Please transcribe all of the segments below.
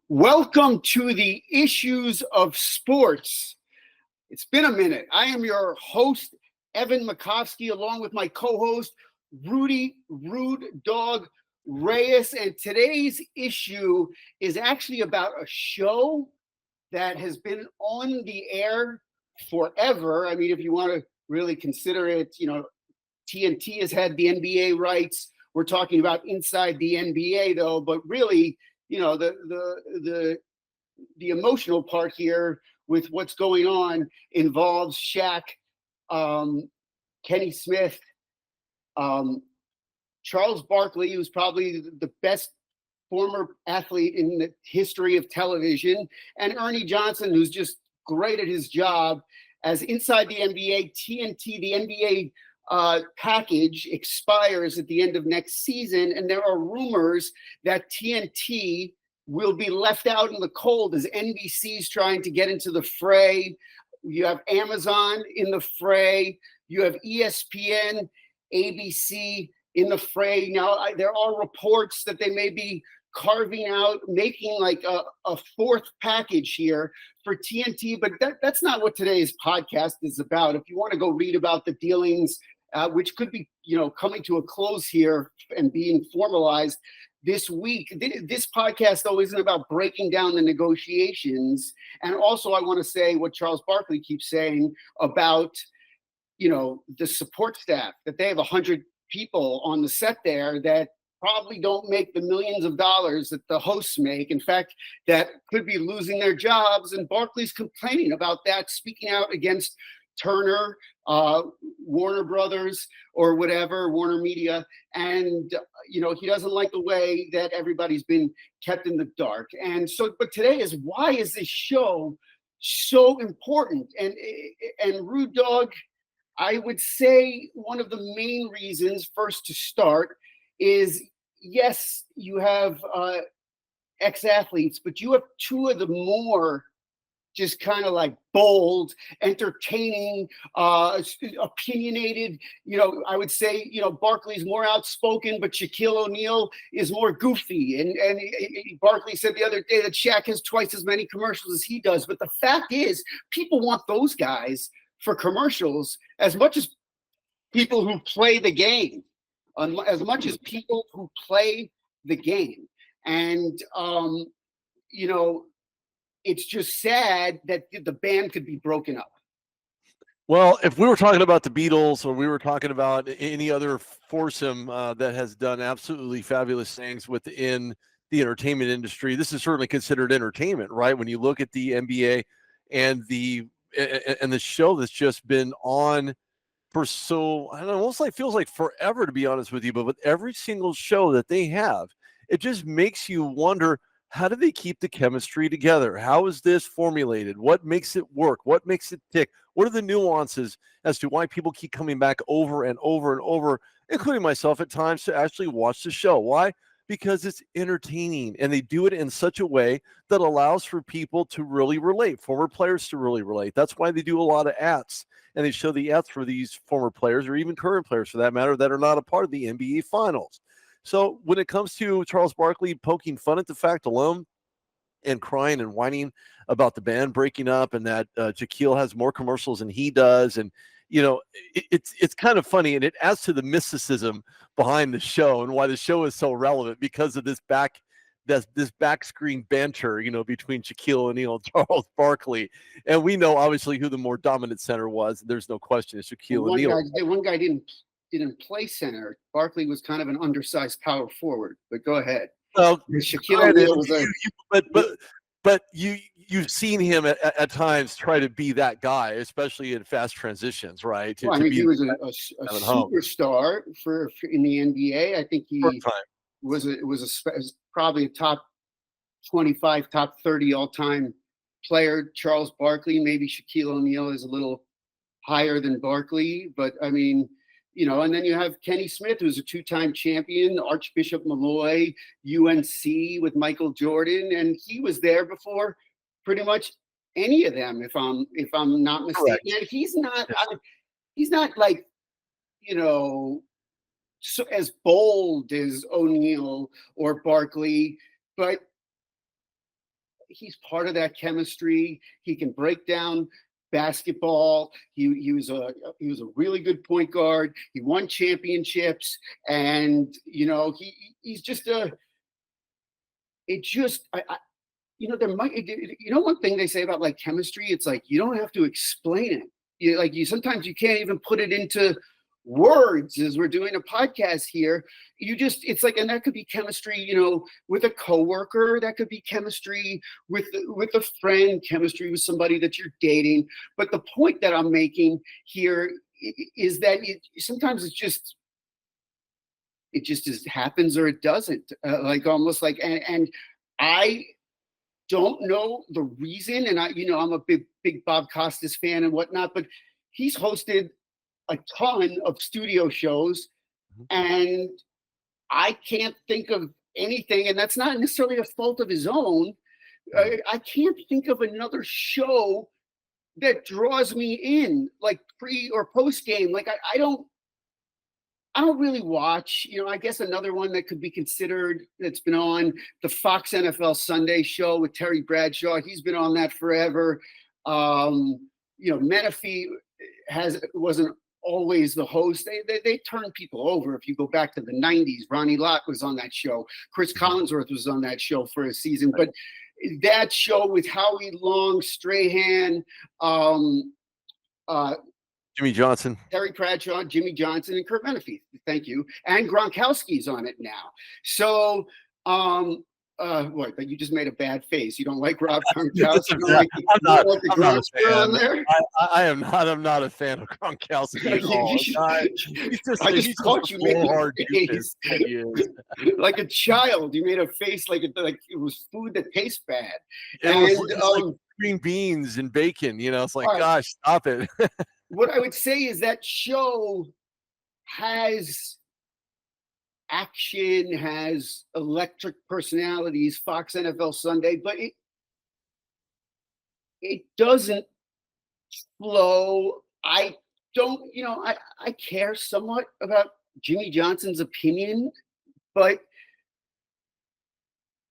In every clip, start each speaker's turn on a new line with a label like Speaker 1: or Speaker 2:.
Speaker 1: Welcome to the Issues of Sports. It's been a minute. I am your host, Evan Makovsky, along with my co-host, Rudy Reyes. And today's issue is actually about a show that has been on the air forever. I mean, if you want to really consider it, TNT has had the NBA rights. We're talking about inside the NBA, though, but really, the emotional part here with what's going on involves Shaq, Kenny Smith, Charles Barkley, who's probably the best former athlete in the history of television, and Ernie Johnson, who's just great at his job. As inside the NBA, TNT, the NBA package expires at the end of next season, and there are rumors that TNT will be left out in the cold as NBC's trying to get into the fray. You have Amazon in the fray. You have ESPN, ABC in the fray. Now, there are reports that they may be carving out, making like a fourth package here for TNT, but that's not what today's podcast is about. If you want to go read about the dealings, which could be, coming to a close here and being formalized this week. This podcast, though, isn't about breaking down the negotiations. And also, I want to say what Charles Barkley keeps saying about, the support staff, that they have 100 people on the set there that probably don't make the millions of dollars that the hosts make. In fact, that could be losing their jobs. And Barkley's complaining about that, speaking out against Turner, Warner Brothers, or whatever, Warner Media. And, he doesn't like the way that everybody's been kept in the dark. And so, but today is, why is this show so important? And Rude Dog, I would say one of the main reasons, first to start, is yes, you have ex-athletes, but you have two of the more just kind of like bold, entertaining, opinionated, I would say, Barkley's more outspoken, but Shaquille O'Neal is more goofy. And Barkley said the other day that Shaq has twice as many commercials as he does. But the fact is, people want those guys for commercials as much as people who play the game, as much as people who play the game. And, it's just sad that the band could be broken up.
Speaker 2: Well, if we were talking about the Beatles or we were talking about any other foursome that has done absolutely fabulous things within the entertainment industry, this is certainly considered entertainment, right? When you look at the NBA and the show that's just been on for so, I don't know, almost like feels like forever, to be honest with you, but with every single show that they have, it just makes you wonder, how do they keep the chemistry together? How is this formulated? What makes it work? What makes it tick? What are the nuances as to why people keep coming back over and over and over, including myself at times, to actually watch the show? Why? Because it's entertaining, and they do it in such a way that allows for people to really relate, former players to really relate. That's why they do a lot of ads, and they show the ads for these former players, or even current players for that matter, that are not a part of the NBA Finals. So when it comes to Charles Barkley poking fun at the fact alone and crying and whining about the band breaking up and that Shaquille has more commercials than he does, and it's kind of funny, and it adds to the mysticism behind the show and why the show is so relevant because of this back screen banter, between Shaquille O'Neal and Charles Barkley. And we know obviously who the more dominant center was. There's no question it's Shaquille O'Neal.
Speaker 1: One guy didn't play center. Barkley was kind of an undersized power forward, but go ahead.
Speaker 2: Well,
Speaker 1: Shaquille O'Neal was
Speaker 2: but you've seen him at times try to be that guy, especially in fast transitions, right?
Speaker 1: Well, he was a superstar for in the NBA. I think he was probably a top 25, top 30 all-time player. Charles Barkley, maybe Shaquille O'Neal is a little higher than Barkley, but I mean, and then you have Kenny Smith, who's a two-time champion, Archbishop Malloy, UNC with Michael Jordan, and he was there before pretty much any of them, if I'm not mistaken. And he's not like, so as bold as O'Neal or Barkley, but he's part of that chemistry. He can break down basketball. He was a really good point guard. He won championships, and he's just a. It just there might one thing they say about like chemistry. It's like you don't have to explain it. Sometimes you can't even put it into words as we're doing a podcast here. It's like, and that could be chemistry, with a coworker, that could be chemistry with a friend, chemistry with somebody that you're dating. But the point that I'm making here is that sometimes it just happens or it doesn't, almost like, and I don't know the reason. And I'm a big Bob Costas fan and whatnot, but he's hosted a ton of studio shows, and I can't think of anything, and that's not necessarily a fault of his own. I can't think of another show that draws me in, like pre or post game. Like I don't really watch. I guess another one that could be considered that's been on the Fox NFL Sunday show with Terry Bradshaw. He's been on that forever. Menifee wasn't always the host. They turn people over. If you go back to the 90s, Ronnie Lott was on that show. Chris Collinsworth was on that show for a season. But that show with Howie Long, Strahan,
Speaker 2: Jimmy Johnson,
Speaker 1: Terry Bradshaw, Jimmy Johnson, and Kurt Menifee. Thank you. And Gronkowski's on it now. So, what? But you just made a bad face. You don't like Rob Gronkowski?
Speaker 2: I'm not a fan. I'm not a fan of Gronkowski at all.
Speaker 1: I just thought you made a face like a child. You made a face like it was food that tastes bad.
Speaker 2: It's like green beans and bacon. It's like, gosh, stop it.
Speaker 1: What I would say is that show has action, has electric personalities, Fox NFL Sunday, but it doesn't flow. I don't, I care somewhat about Jimmy Johnson's opinion, but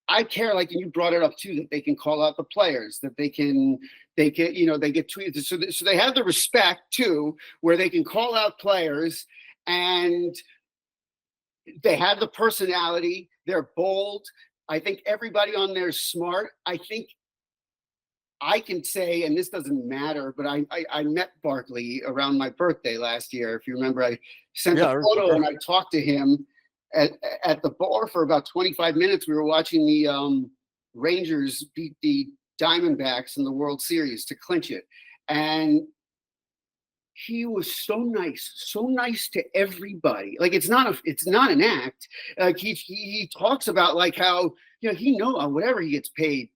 Speaker 1: I care, like, and you brought it up too, that they can call out the players, that they get tweeted. So they have the respect too, where they can call out players, and they have the personality. They're bold. I think everybody on there is smart. I think I can say, and this doesn't matter, but I met Barkley around my birthday last year. If you remember, I sent a photo and I talked to him at the bar for about 25 minutes. We were watching the Rangers beat the Diamondbacks in the World Series to clinch it. And he was so nice to everybody. Like, it's not an act. Like he talks about like how, whatever he gets paid,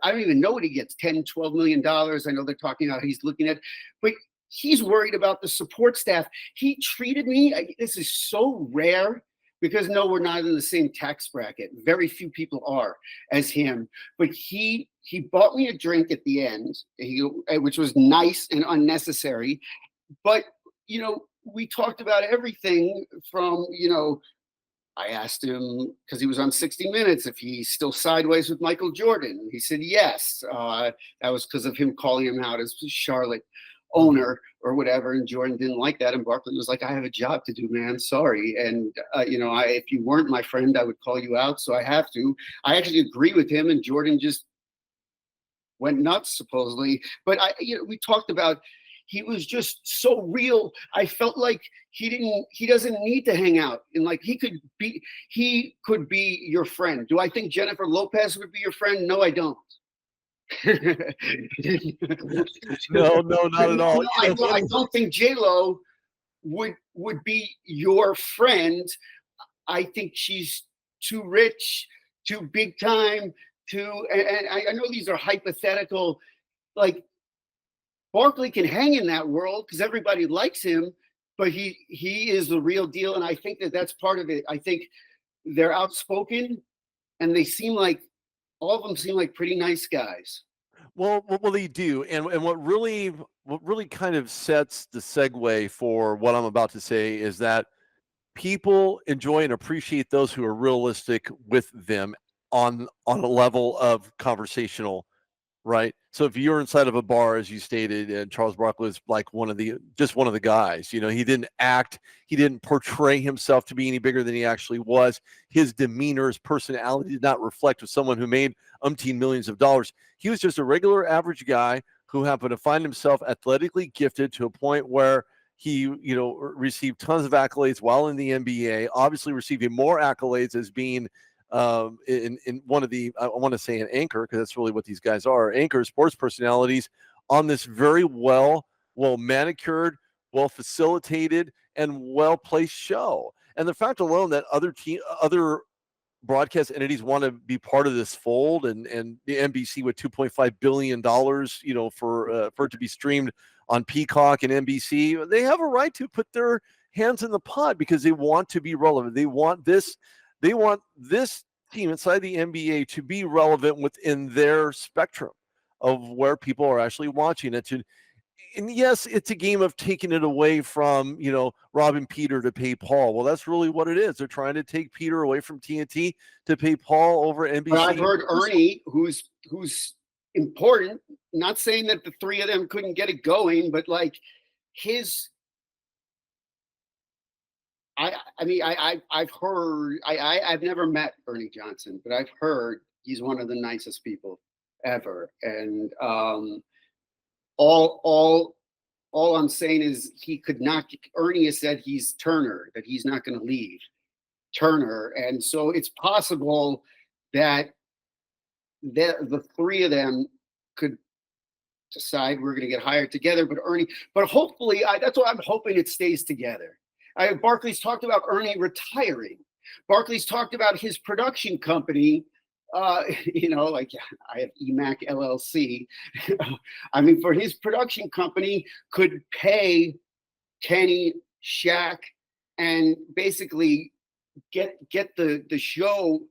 Speaker 1: I don't even know what he gets, $10-12 million. I know they're talking about he's looking at, but he's worried about the support staff. He treated me, this is so rare because no, we're not in the same tax bracket. Very few people are as him, but he bought me a drink at the end, which was nice and unnecessary. But, we talked about everything from, I asked him, because he was on 60 Minutes, if he's still sideways with Michael Jordan. He said yes. That was because of him calling him out as Charlotte owner or whatever. And Jordan didn't like that. And Barkley was like, I have a job to do, man. Sorry. And, if you weren't my friend, I would call you out. So I have to. I actually agree with him. And Jordan just went nuts, supposedly. But we talked about, he was just so real. I felt like he doesn't need to hang out, and like he could be your friend. Do I think Jennifer Lopez would be your friend? No, I don't.
Speaker 2: No, not at all.
Speaker 1: I don't think J-Lo would be your friend. I think she's too rich, too big time, and I know these are hypothetical, like, Barkley can hang in that world because everybody likes him, but he is the real deal. And I think that's part of it. I think they're outspoken, and all of them seem like pretty nice guys.
Speaker 2: Well, they do. And what really kind of sets the segue for what I'm about to say is that people enjoy and appreciate those who are realistic with them on a level of conversational, right? So if you're inside of a bar, as you stated, and Charles Barkley was like one of the guys, you know, he didn't act, he didn't portray himself to be any bigger than he actually was. His demeanor, his personality did not reflect of someone who made umpteen millions of dollars. He was just a regular average guy who happened to find himself athletically gifted to a point where he, you know, received tons of accolades while in the NBA, obviously receiving more accolades as being in one of the, I want to say an anchor, because that's really what these guys are, anchor sports personalities on this very well manicured, well facilitated, and well placed show. And the fact alone that other broadcast entities want to be part of this fold, and the NBC with $2.5 billion, you know, for it to be streamed on Peacock and NBC, they have a right to put their hands in the pot because they want to be relevant. They want this team inside the NBA to be relevant within their spectrum of where people are actually watching it. And yes, it's a game of taking it away from, you know, robbing Peter to pay Paul. Well, that's really what it is. They're trying to take Peter away from TNT to pay Paul over NBC.
Speaker 1: But I've heard Ernie, who's important, not saying that the three of them couldn't get it going, but like I've heard, I've never met Ernie Johnson, but I've heard he's one of the nicest people ever. And all I'm saying is he could not. Ernie has said he's Turner, that he's not going to leave Turner, and so it's possible that the three of them could decide we're going to get hired together. But hopefully, that's what I'm hoping, it stays together. Barkley's talked about Ernie retiring. Barkley's talked about his production company. You know, like I have EMAC LLC. I mean, for his production company could pay Kenny, Shaq, and basically get the show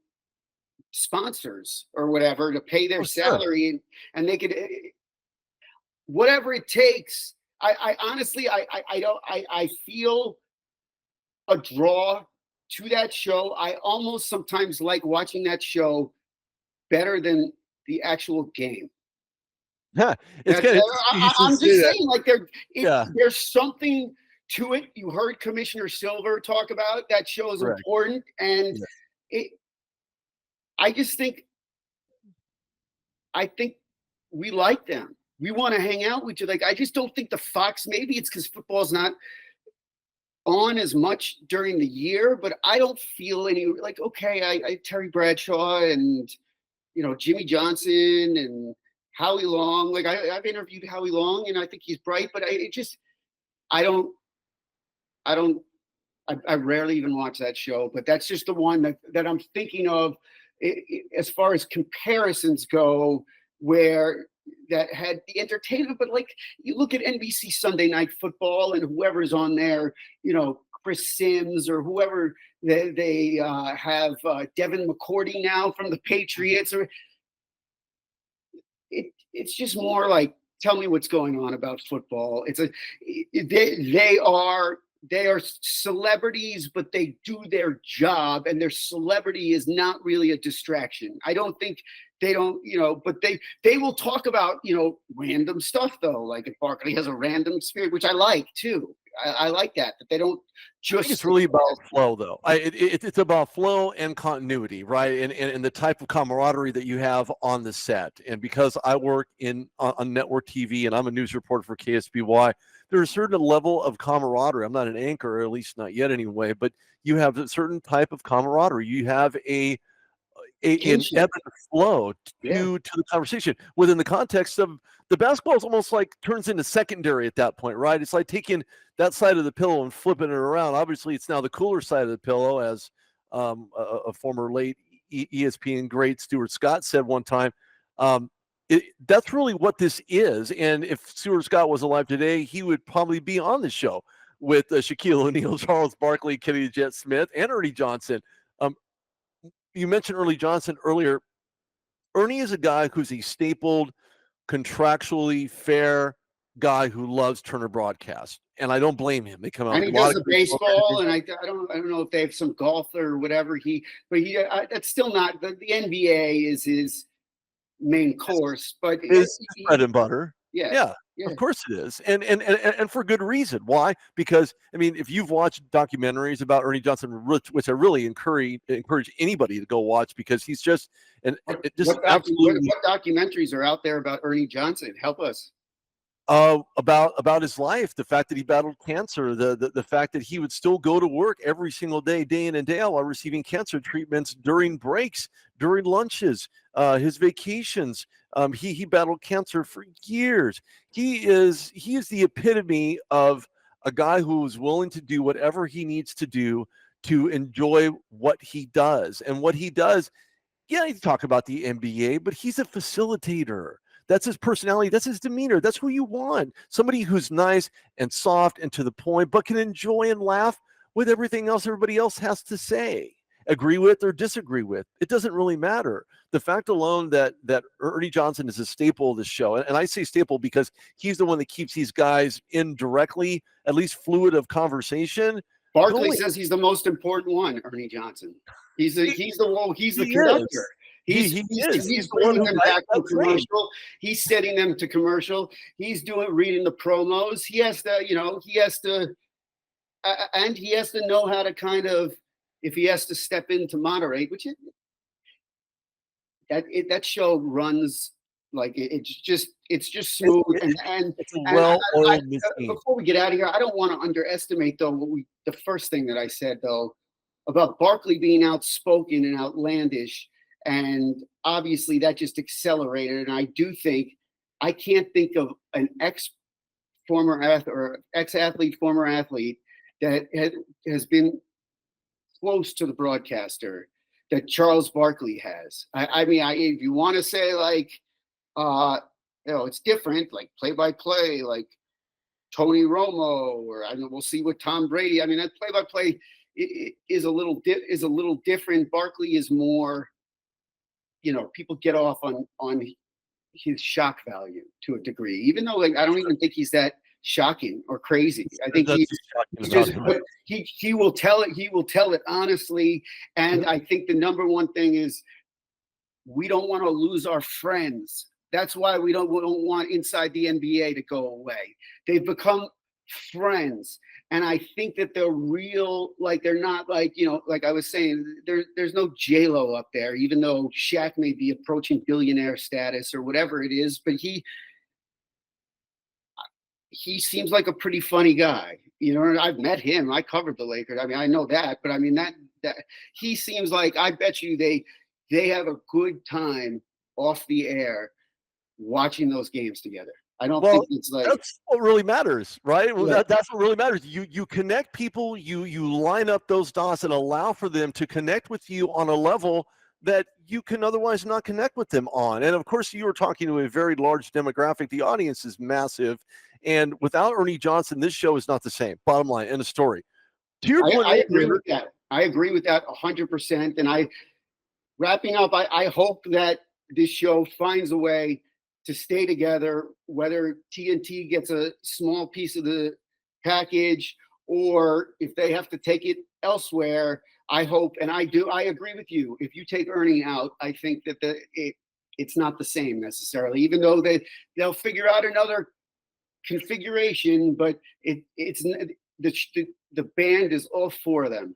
Speaker 1: sponsors or whatever to pay their salary, and they could, whatever it takes. I honestly, I feel a draw to that show. I almost sometimes like watching that show better than the actual game.
Speaker 2: Yeah,
Speaker 1: I'm just saying, like there's something to it. You heard Commissioner Silver talk about that show is important, and I think we like them. We want to hang out with you. Like, I just don't think the Fox, maybe it's because football's not on as much during the year, but I don't feel any, like, okay, I Terry Bradshaw and, you know, Jimmy Johnson and Howie Long. Like, I've interviewed Howie Long and I think he's bright, but I rarely even watch that show, but that's just the one that I'm thinking of as far as comparisons go, where that had the entertainment. But like, you look at NBC Sunday Night Football and whoever's on there, you know, Chris Sims or whoever they have, Devin McCourty now from the Patriots, or it's just more like, tell me what's going on about football. They are celebrities, but they do their job, and their celebrity is not really a distraction. I don't think they don't, you know, but they will talk about, you know, random stuff though. Like if Barkley has a random spirit, which I like too. I like that they don't just. I think
Speaker 2: it's really about flow though. It's about flow and continuity, right? And the type of camaraderie that you have on the set. And because I work on network TV and I'm a news reporter for KSBY, there's a certain level of camaraderie. I'm not an anchor, or at least not yet anyway, but you have a certain type of camaraderie. You have an ebb and flow to the conversation within the context of the basketball. Is almost like turns into secondary at that point, right? It's like taking that side of the pillow and flipping it around. Obviously, it's now the cooler side of the pillow, as a former late ESPN great Stuart Scott said one time. That's really what this is. And if Stuart Scott was alive today, he would probably be on the show with Shaquille O'Neal, Charles Barkley, Kenny Jet Smith, and Ernie Johnson. You mentioned Ernie Johnson earlier. Ernie is a guy who's a stapled, contractually fair guy who loves Turner Broadcast, and I don't blame him. They come out
Speaker 1: And
Speaker 2: with
Speaker 1: he
Speaker 2: a lot
Speaker 1: does
Speaker 2: of
Speaker 1: the
Speaker 2: great
Speaker 1: baseball,
Speaker 2: programming.
Speaker 1: and I don't know if they have some golf or whatever. That's still not the NBA is his main course, but
Speaker 2: Is bread and butter.
Speaker 1: yeah,
Speaker 2: Yeah,
Speaker 1: yeah.
Speaker 2: of course it is, and for good reason. Why? Because I mean, if you've watched documentaries about Ernie Johnson, which I really encourage anybody to go watch, because he's just just absolutely
Speaker 1: What documentaries are out there about Ernie Johnson? Help us.
Speaker 2: about his life, the fact that he battled cancer, the fact that he would still go to work every single day in and day out, while receiving cancer treatments during breaks, during lunches, his vacations. He battled cancer for years. He is the epitome of a guy who is willing to do whatever he needs to do to enjoy what he does. And what he does, yeah, you talk about the NBA, but he's a facilitator. That's his personality. That's his demeanor. That's who you want. Somebody who's nice and soft and to the point, but can enjoy and laugh with everything else everybody else has to say. Agree with or disagree with. It doesn't really matter. The fact alone that Ernie Johnson is a staple of the show, and I say staple because he's the one that keeps these guys indirectly, at least fluid of conversation.
Speaker 1: Barkley says he's the most important one, Ernie Johnson. He's the conductor. He's
Speaker 2: He's the one
Speaker 1: bringing
Speaker 2: who
Speaker 1: them back to commercial. He's setting them to commercial. He's reading the promos. He has to know how to kind of, if he has to step in to moderate, which that show runs like it's just smooth and
Speaker 2: it's a well-oiled machine.
Speaker 1: Before we get out of here, I don't want to underestimate though the first thing that I said though about Barkley being outspoken and outlandish, and obviously that just accelerated. And I do think I can't think of an former athlete that has been close to the broadcaster that Charles Barkley has. I mean, if you want to say like, it's different, like play-by-play, like Tony Romo, or I don't know, we'll see what Tom Brady. I mean, that play-by-play is a little different. Barkley is more, people get off on his shock value to a degree, even though like I don't even think he's that shocking or crazy. I think he will tell it. He will tell it honestly. And I think the number one thing is we don't want to lose our friends. That's why we don't want Inside the NBA to go away. They've become friends. And I think that they're real, like they're not like, like I was saying, there's no J-Lo up there, even though Shaq may be approaching billionaire status or whatever it is, but he seems like a pretty funny guy. I've met him. I covered the Lakers. I mean, I know that, but I mean that he seems like, I bet you they have a good time off the air watching those games together. I don't think it's like
Speaker 2: that's what really matters, right? Well,
Speaker 1: yeah.
Speaker 2: That's what really matters. You connect people, you line up those dots and allow for them to connect with you on a level that you can otherwise not connect with them on. And of course, you were talking to a very large demographic. The audience is massive. And without Ernie Johnson, this show is not the same. Bottom line, end of story. To your point,
Speaker 1: I agree with that. I agree with that 100%. And wrapping up, I hope that this show finds a way to stay together, whether TNT gets a small piece of the package or if they have to take it elsewhere. I hope, and I agree with you. If you take Ernie out, I think that it's not the same necessarily, even though they'll figure out another configuration, but it's the band is all for them.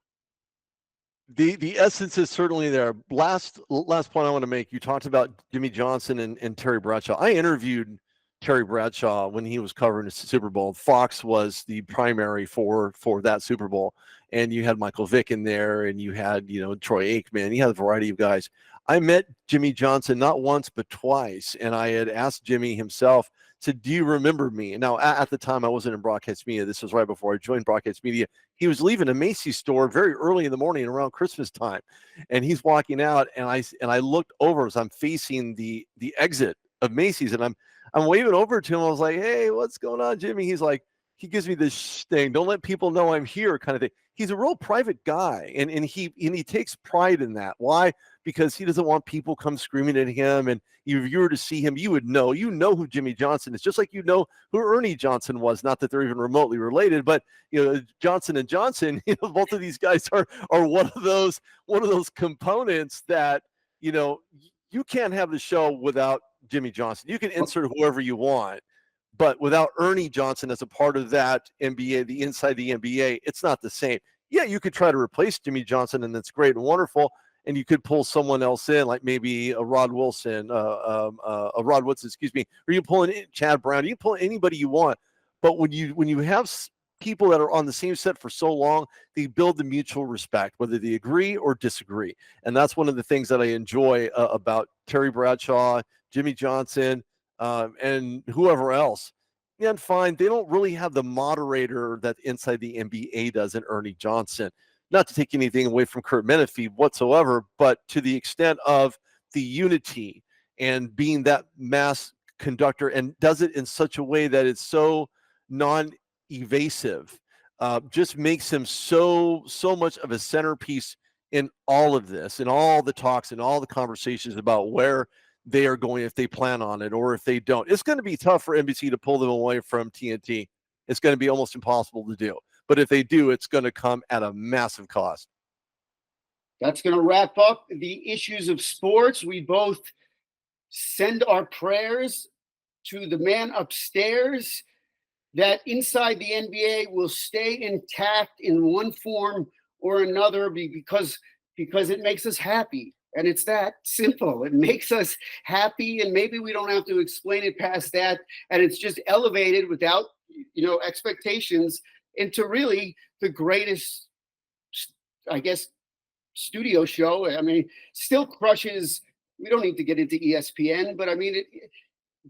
Speaker 2: The essence is certainly there. Last point I want to make. You talked about Jimmy Johnson and Terry Bradshaw. I interviewed Terry Bradshaw when he was covering the Super Bowl. Fox was the primary for that Super Bowl, and you had Michael Vick in there, and you had Troy Aikman. You had a variety of guys. I met Jimmy Johnson not once but twice, and I had asked Jimmy himself, said, "Do you remember me?" Now, at the time, I wasn't in broadcast media. This was right before I joined broadcast media. He was leaving a Macy's store very early in the morning around Christmas time, and he's walking out, and I looked over as I'm facing the exit of Macy's, and I'm waving over to him. I was like, "Hey, what's going on, Jimmy?" He's like, he gives me this thing, "Don't let people know I'm here," kind of thing. He's a real private guy, and he takes pride in that. Why? because he doesn't want people come screaming at him. And if you were to see him, you know who Jimmy Johnson is, just like you know who Ernie Johnson was. Not that they're even remotely related, but Johnson and Johnson, both of these guys are one of those components that you can't have the show without Jimmy Johnson. You can insert whoever you want, but without Ernie Johnson as a part of that NBA, the inside the NBA, it's not the same. Yeah, you could try to replace Jimmy Johnson, and that's great and wonderful. And you could pull someone else in, like maybe a Rod Wilson, a Rod Woodson, excuse me, or you pull in Chad Brown. You can pull anybody you want. But when you have people that are on the same set for so long, they build the mutual respect, whether they agree or disagree. And that's one of the things that I enjoy about Terry Bradshaw, Jimmy Johnson, and whoever else. And fine, they don't really have the moderator that inside the NBA does in Ernie Johnson. Not to take anything away from Kurt Menefee whatsoever, but to the extent of the unity and being that mass conductor, and does it in such a way that it's so non-evasive, just makes him so much of a centerpiece in all of this, in all the talks and all the conversations about where they are going, if they plan on it or if they don't. It's going to be tough for NBC to pull them away from TNT. It's going to be almost impossible to do. But if they do, it's going to come at a massive cost.
Speaker 1: That's going to wrap up the issues of sports. We both send our prayers to the man upstairs that inside the NBA will stay intact in one form or another because it makes us happy. And it's that simple. It makes us happy, and maybe we don't have to explain it past that. And it's just elevated without, expectations into really the greatest, I guess, studio show. I mean, still crushes. We don't need to get into ESPN, but I mean,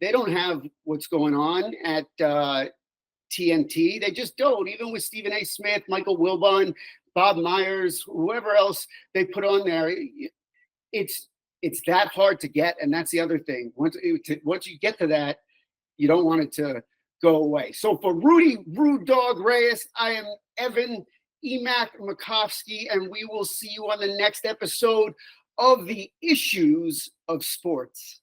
Speaker 1: they don't have what's going on at TNT. They just don't. Even with Stephen A. Smith, Michael Wilbon, Bob Myers, whoever else they put on there. It's that hard to get, and that's the other thing. Once you get to that, you don't want it to go away. So for Rudy Rude Dog Reyes, I am Evan Emac Makovsky, and we will see you on the next episode of the Issues of Sports.